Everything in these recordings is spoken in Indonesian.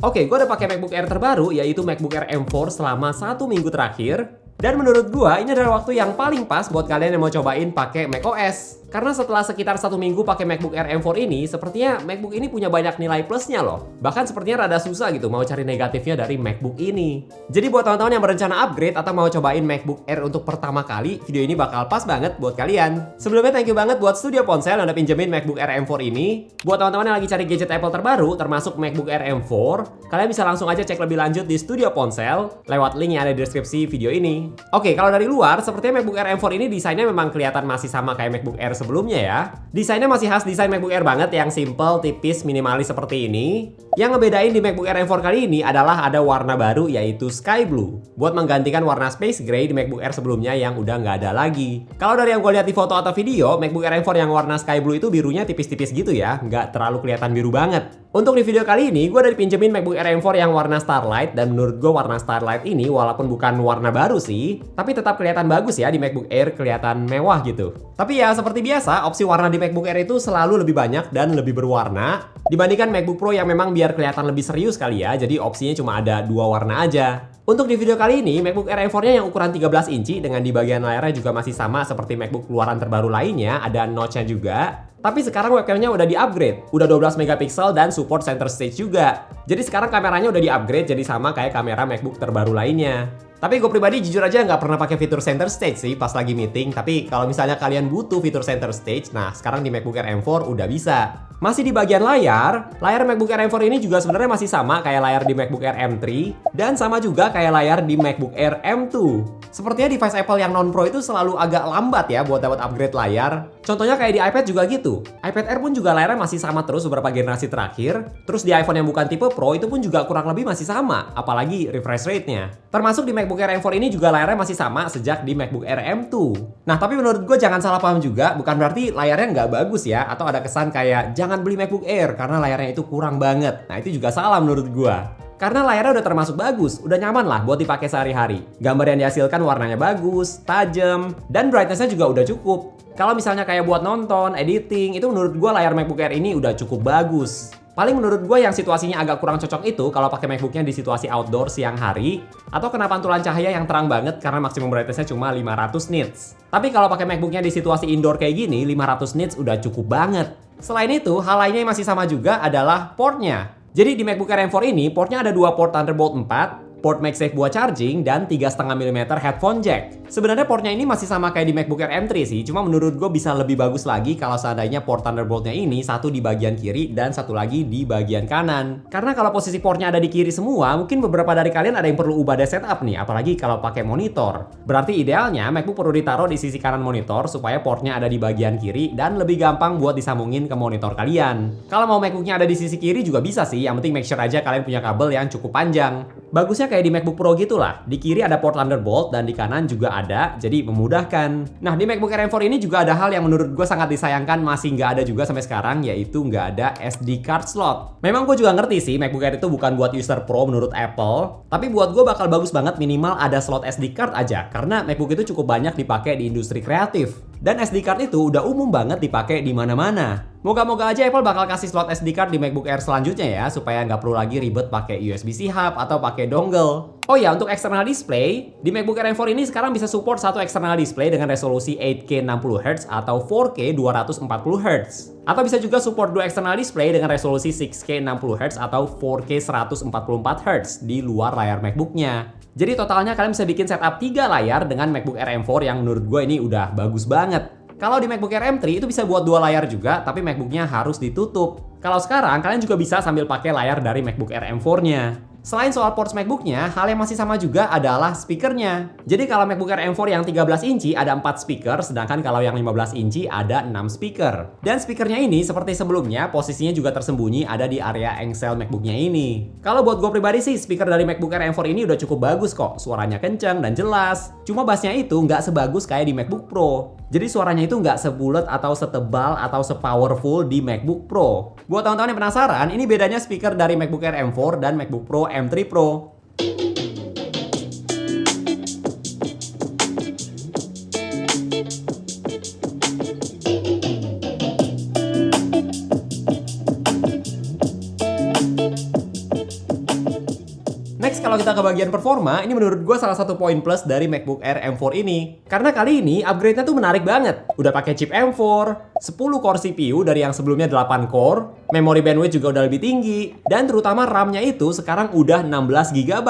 Oke, gue udah pakai MacBook Air terbaru, yaitu MacBook Air M4 selama 1 minggu terakhir. Dan menurut gua ini adalah waktu yang paling pas buat kalian yang mau cobain pakai macOS. Karena setelah sekitar 1 minggu pakai MacBook Air M4 ini, sepertinya MacBook ini punya banyak nilai plusnya loh. Bahkan sepertinya rada susah gitu mau cari negatifnya dari MacBook ini. Jadi buat teman-teman yang berencana upgrade atau mau cobain MacBook Air untuk pertama kali, video ini bakal pas banget buat kalian. Sebelumnya thank you banget buat Studio Ponsel yang udah pinjemin MacBook Air M4 ini. Buat teman-teman yang lagi cari gadget Apple terbaru, termasuk MacBook Air M4, kalian bisa langsung aja cek lebih lanjut di Studio Ponsel lewat link yang ada di deskripsi video ini. Oke, kalau dari luar, sepertinya MacBook Air M4 ini desainnya memang kelihatan masih sama kayak MacBook Air sebelumnya ya. Desainnya masih khas desain MacBook Air banget yang simple, tipis, minimalis seperti ini. Yang ngebedain di MacBook Air M4 kali ini adalah ada warna baru yaitu Sky Blue. Buat menggantikan warna Space Gray di MacBook Air sebelumnya yang udah nggak ada lagi. Kalau dari yang gue lihat di foto atau video, MacBook Air M4 yang warna Sky Blue itu birunya tipis-tipis gitu ya, nggak terlalu kelihatan biru banget. Untuk di video kali ini, gue udah dipinjemin MacBook Air M4 yang warna Starlight, dan menurut gue warna Starlight ini walaupun bukan warna baru sih, tapi tetap kelihatan bagus ya di MacBook Air, kelihatan mewah gitu. Tapi ya seperti biasa, opsi warna di MacBook Air itu selalu lebih banyak dan lebih berwarna dibandingkan MacBook Pro yang memang biar kelihatan lebih serius kali ya, jadi opsinya cuma ada 2 warna aja. Untuk di video kali ini, MacBook Air M4-nya yang ukuran 13 inci dengan di bagian layarnya juga masih sama seperti MacBook keluaran terbaru lainnya, ada notch-nya juga. Tapi sekarang webcamnya udah di-upgrade, udah 12 megapiksel dan support center stage juga. Jadi sekarang kameranya udah di-upgrade jadi sama kayak kamera MacBook terbaru lainnya. Tapi gue pribadi jujur aja nggak pernah pakai fitur center stage sih pas lagi meeting. Tapi kalau misalnya kalian butuh fitur center stage, nah sekarang di MacBook Air M4 udah bisa. Masih di bagian layar MacBook Air M4 ini juga sebenarnya masih sama kayak layar di MacBook Air M3 dan sama juga kayak layar di MacBook Air M2. Sepertinya device Apple yang non-Pro itu selalu agak lambat ya buat dapat upgrade layar. Contohnya kayak di iPad juga gitu. iPad Air pun juga layarnya masih sama terus beberapa generasi terakhir. Terus di iPhone yang bukan tipe Pro itu pun juga kurang lebih masih sama, apalagi refresh rate-nya. Termasuk di MacBook Air M4 ini juga layarnya masih sama sejak di MacBook Air M2. Nah tapi menurut gue jangan salah paham juga, bukan berarti layarnya nggak bagus ya, atau ada kesan kayak jangan beli MacBook Air karena layarnya itu kurang banget. Nah itu juga salah menurut gue. Karena layarnya udah termasuk bagus, udah nyaman lah buat dipakai sehari-hari. Gambar yang dihasilkan warnanya bagus, tajam, dan brightness-nya juga udah cukup. Kalau misalnya kayak buat nonton, editing, itu menurut gue layar MacBook Air ini udah cukup bagus. Paling menurut gue yang situasinya agak kurang cocok itu kalau pakai MacBook-nya di situasi outdoor siang hari, atau kena pantulan cahaya yang terang banget karena maksimum brightness-nya cuma 500 nits. Tapi kalau pakai MacBook-nya di situasi indoor kayak gini, 500 nits udah cukup banget. Selain itu, hal lainnya yang masih sama juga adalah portnya. Jadi di MacBook Air M4 ini, portnya ada 2 port Thunderbolt 4, port MagSafe buat charging, dan 3,5 mm headphone jack. Sebenarnya portnya ini masih sama kayak di MacBook Air M3 sih, cuma menurut gue bisa lebih bagus lagi kalau seandainya port Thunderbolt-nya ini satu di bagian kiri dan satu lagi di bagian kanan. Karena kalau posisi portnya ada di kiri semua, mungkin beberapa dari kalian ada yang perlu ubah deh setup nih, apalagi kalau pakai monitor. Berarti idealnya MacBook perlu ditaruh di sisi kanan monitor supaya portnya ada di bagian kiri dan lebih gampang buat disambungin ke monitor kalian. Kalau mau MacBook-nya ada di sisi kiri juga bisa sih, yang penting make sure aja kalian punya kabel yang cukup panjang. Bagusnya kayak di MacBook Pro gitulah, di kiri ada port Thunderbolt dan di kanan juga ada, jadi memudahkan. Nah di MacBook Air M4 ini juga ada hal yang menurut gue sangat disayangkan masih nggak ada juga sampai sekarang, yaitu nggak ada SD card slot. Memang gue juga ngerti sih MacBook Air itu bukan buat user pro menurut Apple, tapi buat gue bakal bagus banget minimal ada slot SD card aja, karena MacBook itu cukup banyak dipakai di industri kreatif. Dan SD card itu udah umum banget dipakai di mana-mana. Moga-moga aja Apple bakal kasih slot SD card di MacBook Air selanjutnya ya, supaya nggak perlu lagi ribet pakai USB-C hub atau pakai dongle. Oh ya, untuk external display, di MacBook Air M4 ini sekarang bisa support satu external display dengan resolusi 8K 60Hz atau 4K 240Hz. Atau bisa juga support dua external display dengan resolusi 6K 60Hz atau 4K 144Hz di luar layar MacBook-nya. Jadi totalnya kalian bisa bikin setup 3 layar dengan MacBook Air M4 yang menurut gue ini udah bagus banget. Kalau di MacBook Air M3 itu bisa buat 2 layar juga, tapi MacBook-nya harus ditutup. Kalau sekarang kalian juga bisa sambil pakai layar dari MacBook Air M4-nya. Selain soal ports MacBook-nya, hal yang masih sama juga adalah speakernya. Jadi kalau MacBook Air M4 yang 13 inci ada 4 speaker, sedangkan kalau yang 15 inci ada 6 speaker. Dan speakernya ini seperti sebelumnya, posisinya juga tersembunyi ada di area engsel MacBook-nya ini. Kalau buat gue pribadi sih, speaker dari MacBook Air M4 ini udah cukup bagus kok. Suaranya kenceng dan jelas. Cuma bassnya itu nggak sebagus kayak di MacBook Pro. Jadi suaranya itu nggak sebulet atau setebal atau sepowerful di MacBook Pro. Buat teman-teman yang penasaran, ini bedanya speaker dari MacBook Air M4 dan MacBook Pro M3 Pro. Next, kalau kita ke bagian performa, ini menurut gue salah satu poin plus dari MacBook Air M4 ini. Karena kali ini upgrade-nya tuh menarik banget. Udah pakai chip M4, 10 core CPU dari yang sebelumnya 8 core, memori bandwidth juga udah lebih tinggi, dan terutama RAM-nya itu sekarang udah 16 GB.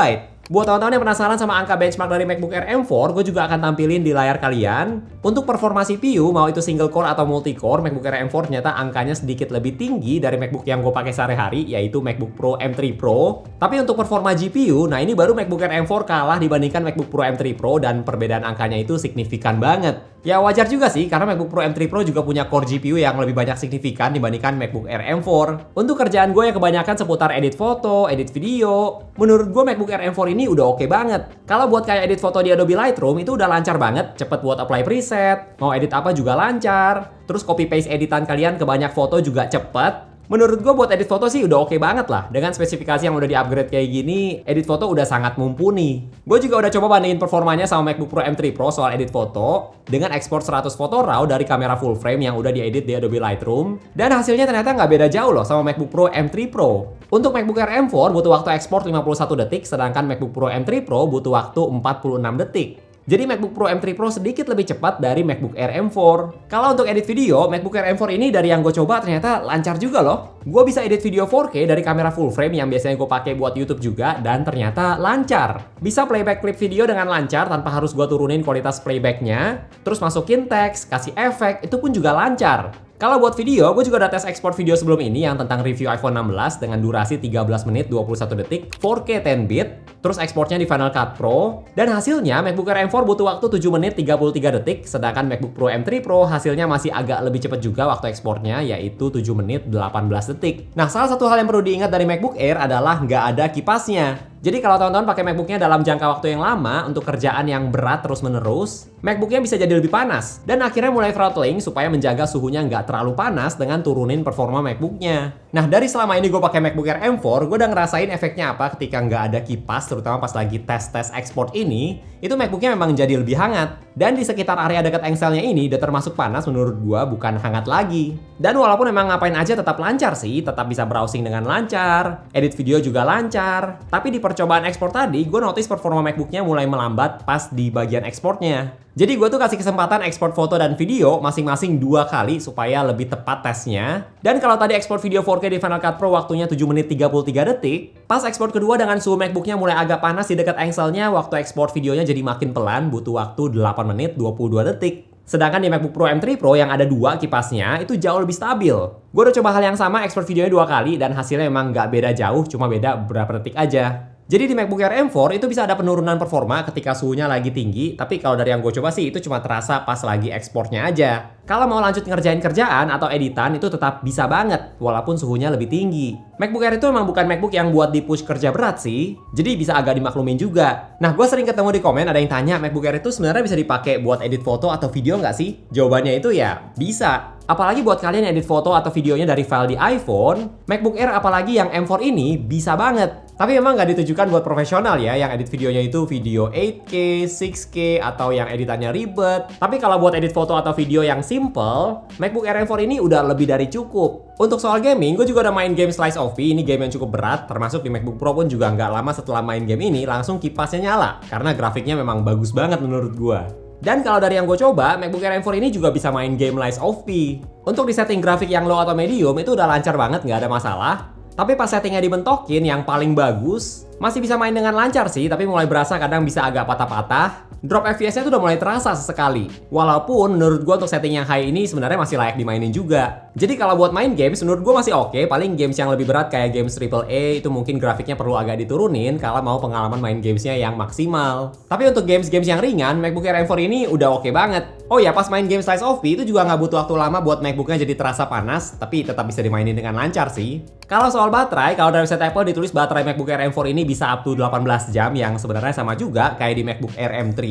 Buat teman-teman yang penasaran sama angka benchmark dari MacBook Air M4, gue juga akan tampilin di layar kalian. Untuk performa CPU, mau itu single core atau multi core, MacBook Air M4 ternyata angkanya sedikit lebih tinggi dari MacBook yang gue pakai sehari-hari, yaitu MacBook Pro M3 Pro. Tapi untuk performa GPU, nah ini baru MacBook Air M4 kalah dibandingkan MacBook Pro M3 Pro, dan perbedaan angkanya itu signifikan banget. Ya wajar juga sih, karena MacBook Pro M3 Pro juga punya core GPU yang lebih banyak signifikan dibandingkan MacBook Air M4. Untuk kerjaan gue yang kebanyakan seputar edit foto, edit video, menurut gue MacBook Air M4 ini udah oke banget. Kalau buat kayak edit foto di Adobe Lightroom itu udah lancar banget, cepet buat apply preset, mau edit apa juga lancar, terus copy paste editan kalian ke banyak foto juga cepet. Menurut gue buat edit foto sih udah oke banget lah. Dengan spesifikasi yang udah di-upgrade kayak gini, edit foto udah sangat mumpuni. Gue juga udah coba bandingin performanya sama MacBook Pro M3 Pro soal edit foto dengan ekspor 100 foto RAW dari kamera full frame yang udah diedit di Adobe Lightroom. Dan hasilnya ternyata nggak beda jauh loh sama MacBook Pro M3 Pro. Untuk MacBook Air M4 butuh waktu ekspor 51 detik, sedangkan MacBook Pro M3 Pro butuh waktu 46 detik. Jadi MacBook Pro M3 Pro sedikit lebih cepat dari MacBook Air M4. Kalau untuk edit video, MacBook Air M4 ini dari yang gue coba ternyata lancar juga loh. Gue bisa edit video 4K dari kamera full frame yang biasanya gue pakai buat YouTube juga, dan ternyata lancar. Bisa playback klip video dengan lancar tanpa harus gue turunin kualitas playbacknya. Terus masukin teks, kasih efek, itu pun juga lancar. Kalau buat video, gue juga udah tes ekspor video sebelum ini yang tentang review iPhone 16 dengan durasi 13 menit 21 detik, 4K 10-bit, terus ekspornya di Final Cut Pro, dan hasilnya MacBook Air M4 butuh waktu 7 menit 33 detik, sedangkan MacBook Pro M3 Pro hasilnya masih agak lebih cepat juga waktu ekspornya, yaitu 7 menit 18 detik. Nah, salah satu hal yang perlu diingat dari MacBook Air adalah nggak ada kipasnya. Jadi kalau teman-teman pakai MacBook-nya dalam jangka waktu yang lama untuk kerjaan yang berat terus-menerus, MacBook-nya bisa jadi lebih panas. Dan akhirnya mulai throttling supaya menjaga suhunya nggak terlalu panas dengan turunin performa MacBook-nya. Nah, dari selama ini gue pakai MacBook Air M4, gue udah ngerasain efeknya apa ketika nggak ada kipas, terutama pas lagi tes-tes ekspor ini, itu MacBook-nya memang jadi lebih hangat. Dan di sekitar area dekat engselnya ini udah termasuk panas menurut gue, bukan hangat lagi. Dan walaupun memang ngapain aja tetap lancar sih, tetap bisa browsing dengan lancar, edit video juga lancar, tapi di percobaan ekspor tadi, gue notice performa MacBook-nya mulai melambat pas di bagian ekspornya. Jadi gue tuh kasih kesempatan ekspor foto dan video masing-masing 2 kali supaya lebih tepat tesnya. Dan kalau tadi ekspor video 4K di Final Cut Pro waktunya 7 menit 33 detik, pas ekspor kedua dengan suhu MacBook-nya mulai agak panas di dekat engselnya, waktu ekspor videonya jadi makin pelan, butuh waktu 8 menit 22 detik. Sedangkan di MacBook Pro M3 Pro yang ada 2 kipasnya itu jauh lebih stabil. Gue udah coba hal yang sama, ekspor videonya 2 kali, dan hasilnya memang nggak beda jauh, cuma beda beberapa detik aja. Jadi di MacBook Air M4 itu bisa ada penurunan performa ketika suhunya lagi tinggi, tapi kalau dari yang gue coba sih itu cuma terasa pas lagi ekspornya aja. Kalau mau lanjut ngerjain kerjaan atau editan itu tetap bisa banget, walaupun suhunya lebih tinggi. MacBook Air itu memang bukan MacBook yang buat di-push kerja berat sih, jadi bisa agak dimaklumin juga. Nah, gue sering ketemu di komen ada yang tanya, MacBook Air itu sebenarnya bisa dipakai buat edit foto atau video nggak sih? Jawabannya itu ya, bisa. Apalagi buat kalian yang edit foto atau videonya dari file di iPhone, MacBook Air apalagi yang M4 ini bisa banget. Tapi memang nggak ditujukan buat profesional ya, yang edit videonya itu video 8K, 6K, atau yang editannya ribet. Tapi kalau buat edit foto atau video yang simple, MacBook Air M4 ini udah lebih dari cukup. Untuk soal gaming, gue juga udah main game Slice of P, ini game yang cukup berat, termasuk di MacBook Pro pun juga nggak lama setelah main game ini, langsung kipasnya nyala. Karena grafiknya memang bagus banget menurut gue. Dan kalau dari yang gue coba, MacBook Air M4 ini juga bisa main game Lies of P. Untuk di setting grafik yang low atau medium itu udah lancar banget, nggak ada masalah. Tapi pas settingnya dibentokin yang paling bagus, masih bisa main dengan lancar sih, tapi mulai berasa kadang bisa agak patah-patah. Drop FPS-nya tuh udah mulai terasa sesekali. Walaupun menurut gue untuk setting yang high ini sebenarnya masih layak dimainin juga. Jadi kalau buat main games menurut gue masih oke. Paling games yang lebih berat kayak games AAA itu mungkin grafiknya perlu agak diturunin kalau mau pengalaman main gamesnya yang maksimal. Tapi untuk games-games yang ringan, MacBook Air M4 ini udah oke banget. Oh ya, pas main game Slice of P itu juga nggak butuh waktu lama buat MacBook-nya jadi terasa panas, tapi tetap bisa dimainin dengan lancar sih. Kalau soal baterai, kalau dari website Apple ditulis baterai MacBook Air M4 ini bisa up to 18 jam, yang sebenarnya sama juga kayak di MacBook Air M3.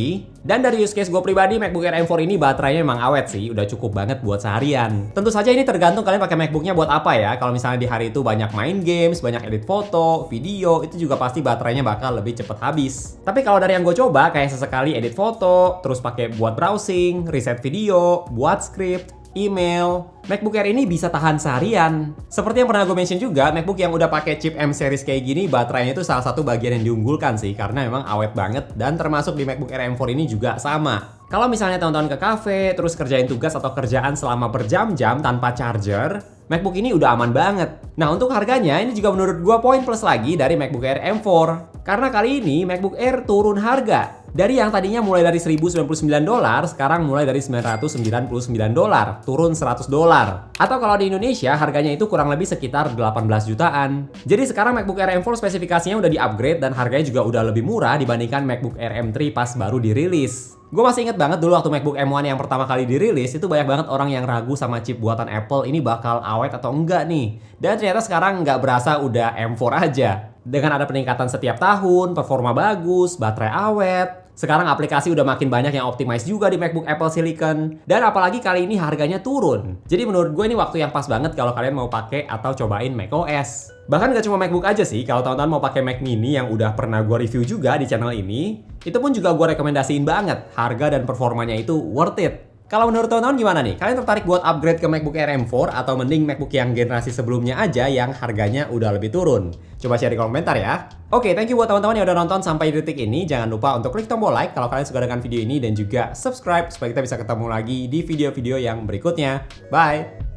Dan dari use case gue pribadi, MacBook Air M4 ini baterainya memang awet sih, udah cukup banget buat seharian. Tentu saja ini tergantung kalian pakai MacBook-nya buat apa ya. Kalau misalnya di hari itu banyak main games, banyak edit foto, video, itu juga pasti baterainya bakal lebih cepet habis. Tapi kalau dari yang gue coba, kayak sesekali edit foto, terus pakai buat browsing, reset video, buat script, email. MacBook Air ini bisa tahan seharian. Seperti yang pernah gue mention juga, MacBook yang udah pakai chip M series kayak gini, baterainya itu salah satu bagian yang diunggulkan sih, karena memang awet banget, dan termasuk di MacBook Air M4 ini juga sama. Kalau misalnya teman-teman ke cafe, terus kerjain tugas atau kerjaan selama berjam-jam tanpa charger, MacBook ini udah aman banget. Nah, untuk harganya ini juga menurut gua poin plus lagi dari MacBook Air M4. Karena kali ini MacBook Air turun harga. Dari yang tadinya mulai dari $1.099, sekarang mulai dari $999, turun $100. Atau kalau di Indonesia harganya itu kurang lebih sekitar 18 jutaan. Jadi sekarang MacBook Air M4 spesifikasinya udah di-upgrade dan harganya juga udah lebih murah dibandingkan MacBook Air M3 pas baru dirilis. Gue masih inget banget dulu waktu MacBook M1 yang pertama kali dirilis, itu banyak banget orang yang ragu sama chip buatan Apple ini bakal awet atau enggak nih. Dan ternyata sekarang nggak berasa udah M4 aja. Dengan ada peningkatan setiap tahun, performa bagus, baterai awet. Sekarang aplikasi udah makin banyak yang optimize juga di MacBook Apple Silicon. Dan apalagi kali ini harganya turun. Jadi menurut gue ini waktu yang pas banget kalau kalian mau pakai atau cobain macOS. Bahkan gak cuma MacBook aja sih, kalau teman-teman mau pakai Mac Mini yang udah pernah gue review juga di channel ini, itu pun juga gue rekomendasiin banget. Harga dan performanya itu worth it. Kalau menurut teman-teman gimana nih? Kalian tertarik buat upgrade ke MacBook Air M4 atau mending MacBook yang generasi sebelumnya aja yang harganya udah lebih turun? Coba share di kolom komentar ya. Oke, thank you buat teman-teman yang udah nonton sampai detik ini. Jangan lupa untuk klik tombol like kalau kalian suka dengan video ini dan juga subscribe supaya kita bisa ketemu lagi di video-video yang berikutnya. Bye!